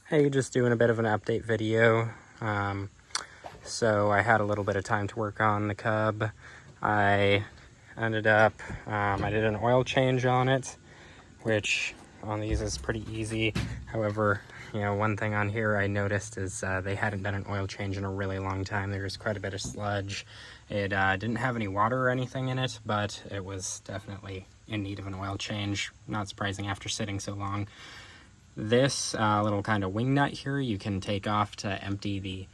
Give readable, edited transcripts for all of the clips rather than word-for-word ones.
Hey, just doing a bit of an update video. So I had a little bit of time to work on the Cub. I ended up, I did an oil change on it, which on these is pretty easy. However, one thing on here I noticed is they hadn't done an oil change in a really long time. There was quite a bit of sludge. It didn't have any water or anything in it, but it was definitely in need of an oil change. Not surprising after sitting so long. This little kind of wing nut here you can take off to empty the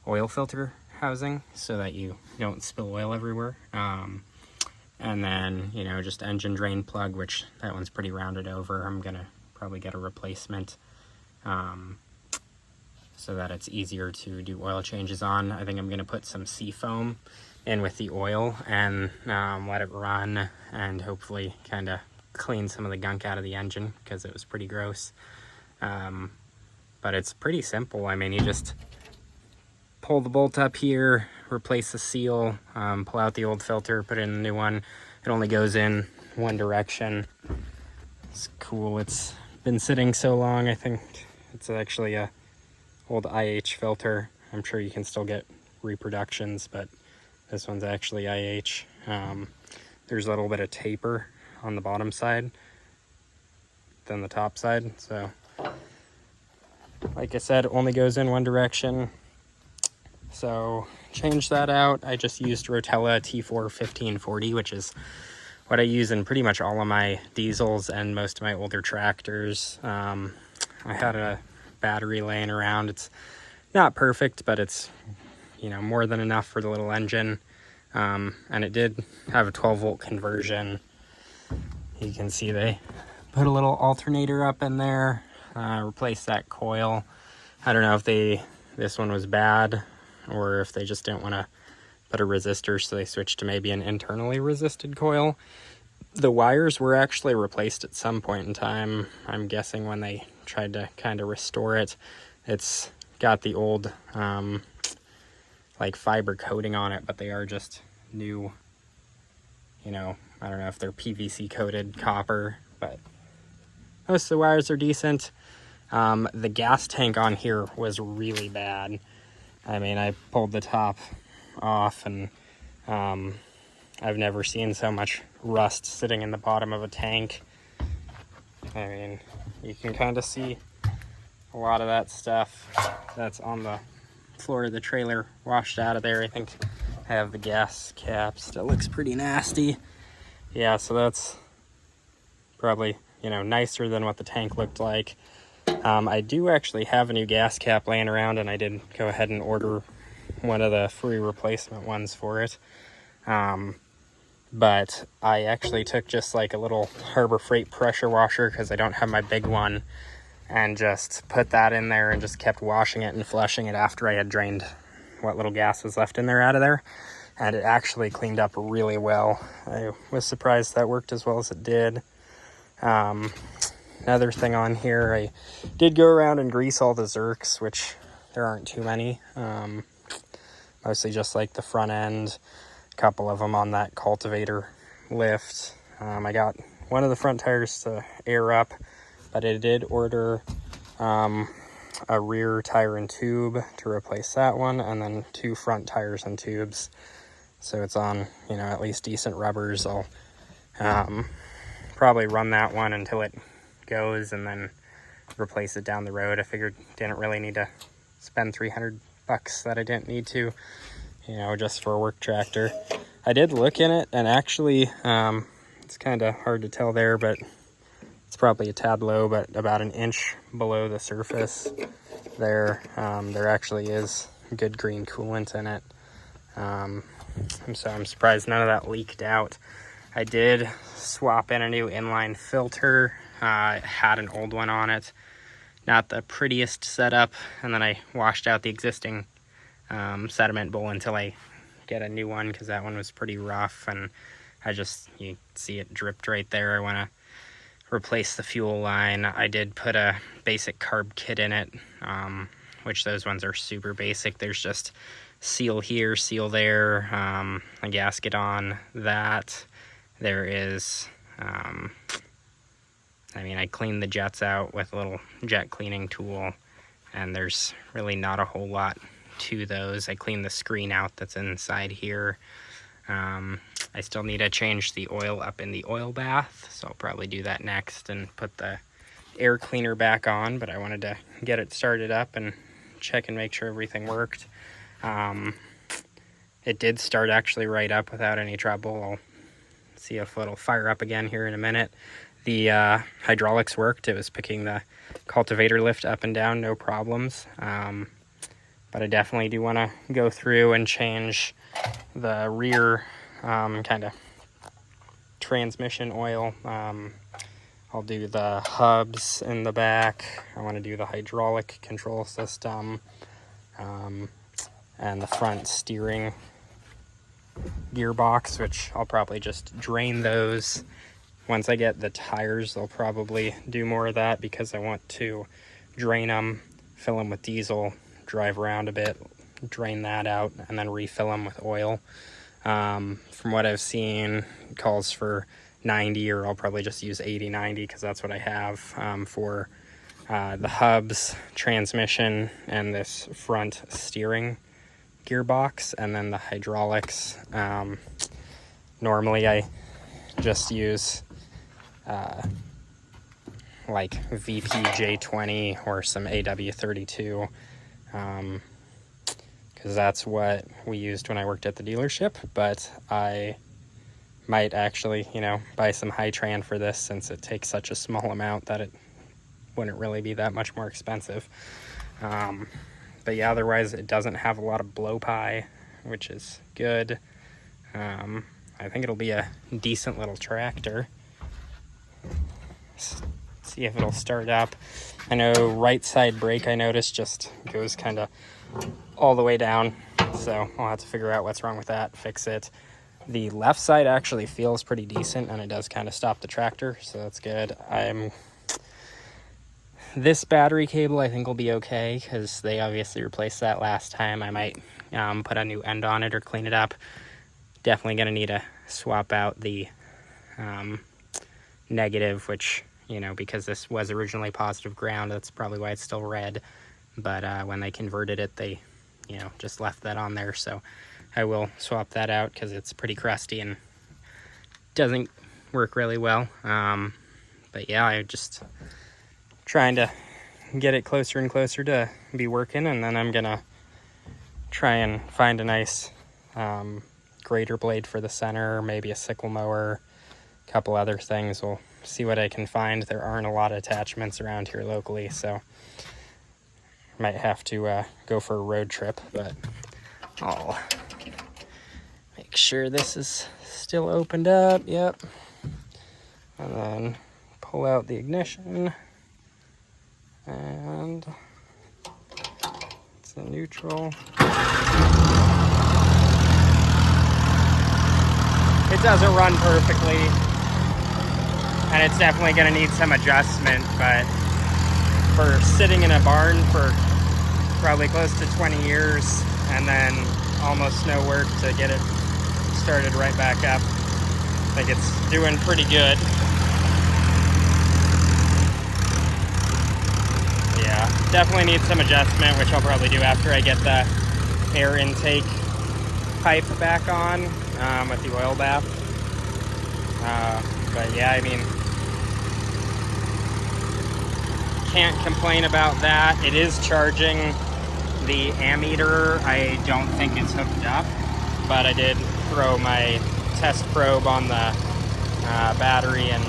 oil filter housing so that you don't spill oil everywhere. And then, just engine drain plug, which that one's pretty rounded over. I'm gonna probably get a replacement so that it's easier to do oil changes on. I think I'm gonna put some seafoam in with the oil and let it run and hopefully kind of clean some of the gunk out of the engine because it was pretty gross. But it's pretty simple. I mean, you just pull the bolt up here, replace the seal, pull out the old filter, put in the new one. It only goes in one direction. It's cool. It's been sitting so long. I think it's actually a old IH filter. I'm sure you can still get reproductions, but this one's actually IH. There's a little bit of taper on the bottom side than the top side, so like I said, only goes in one direction. So change that out. I just used Rotella T4 1540, which is what I use in pretty much all of my diesels and most of my older tractors. I had a battery laying around. It's not perfect, but it's more than enough for the little engine. And it did have a 12-volt conversion. You can see they put a little alternator up in there. Replace that coil. I don't know if this one was bad or if they just didn't want to put a resistor, so they switched to maybe an internally resisted coil. The wires were actually replaced at some point in time. I'm guessing when they tried to kind of restore it. It's got the old like fiber coating on it, but they are just new, I don't know if they're PVC coated copper, but most of the wires are decent. The gas tank on here was really bad. I mean, I pulled the top off and I've never seen so much rust sitting in the bottom of a tank. I mean, you can kind of see a lot of that stuff that's on the floor of the trailer washed out of there. I think I have the gas cap. Still looks pretty nasty. Yeah, so that's probably nicer than what the tank looked like. I do actually have a new gas cap laying around, and I did go ahead and order one of the free replacement ones for it. But I actually took just like a little Harbor Freight pressure washer because I don't have my big one, and just put that in there and just kept washing it and flushing it after I had drained what little gas was left in there out of there. And it actually cleaned up really well. I was surprised that worked as well as it did. Another thing on here, I did go around and grease all the Zerks, which there aren't too many. Mostly just like the front end, a couple of them on that cultivator lift. I got one of the front tires to air up, but I did order a rear tire and tube to replace that one, and then 2 front tires and tubes. So it's on, at least decent rubbers. I'll probably run that one until it goes and then replace it down the road. I figured didn't really need to spend $300 that I didn't need to, just for a work tractor. I did look in it, and actually it's kind of hard to tell there, but it's probably a tad low, but about an inch below the surface there, there actually is good green coolant in it. So I'm surprised none of that leaked out. I did swap in a new inline filter. It had an old one on it. Not the prettiest setup. And then I washed out the existing sediment bowl until I get a new one, because that one was pretty rough. And you see it dripped right there. I want to replace the fuel line. I did put a basic carb kit in it, which those ones are super basic. There's just seal here, seal there, a gasket on that. There is, I cleaned the jets out with a little jet cleaning tool, and there's really not a whole lot to those. I cleaned the screen out that's inside here. I still need to change the oil up in the oil bath, so I'll probably do that next and put the air cleaner back on, but I wanted to get it started up and check and make sure everything worked. It did start actually right up without any trouble. I'll see if it'll fire up again here in a minute. The hydraulics worked. It was picking the cultivator lift up and down, no problems. But I definitely do want to go through and change the rear kind of transmission oil. I'll do the hubs in the back. I want to do the hydraulic control system and the front steering gearbox, which I'll probably just drain those. Once I get the tires, I'll probably do more of that because I want to drain them, fill them with diesel, drive around a bit, drain that out, and then refill them with oil. From what I've seen, it calls for 90, or I'll probably just use 80-90 because that's what I have for the hubs, transmission, and this front steering gearbox, and then the hydraulics. Normally I just use like VPJ20 or some AW32 because that's what we used when I worked at the dealership, but I might actually, you know, buy some Hi-Tran for this since it takes such a small amount that it wouldn't really be that much more expensive. But yeah, otherwise it doesn't have a lot of blow pie, which is good. I think it'll be a decent little tractor. See if it'll start up. I know right side brake, I noticed, just goes kind of all the way down, so I'll have to figure out what's wrong with that, fix it. The left side actually feels pretty decent, and it does kind of stop the tractor, so that's good. This battery cable I think will be okay because they obviously replaced that last time. I might put a new end on it or clean it up. Definitely going to need to swap out the negative, which, you know, because this was originally positive ground, that's probably why it's still red. But when they converted it, they, you know, just left that on there. So I will swap that out because it's pretty crusty and doesn't work really well. But yeah, I just trying to get it closer and closer to be working, and then I'm gonna try and find a nice grater blade for the center, maybe a sickle mower, a couple other things. We'll see what I can find. There aren't a lot of attachments around here locally, so might have to go for a road trip, but I'll make sure this is still opened up. Yep. And then pull out the ignition. And it's a neutral. It doesn't run perfectly, and it's definitely going to need some adjustment, but for sitting in a barn for probably close to 20 years and then almost no work to get it started right back up, I think it's doing pretty good. Yeah, definitely needs some adjustment, which I'll probably do after I get the air intake pipe back on with the oil bath. But yeah, I mean, can't complain about that. It is charging. The ammeter, I don't think it's hooked up, but I did throw my test probe on the battery, and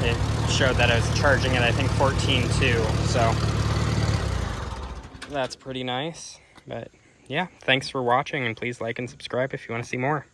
it showed that I was charging at, I think, 14.2, so that's pretty nice. But yeah, thanks for watching, and please like and subscribe if you want to see more.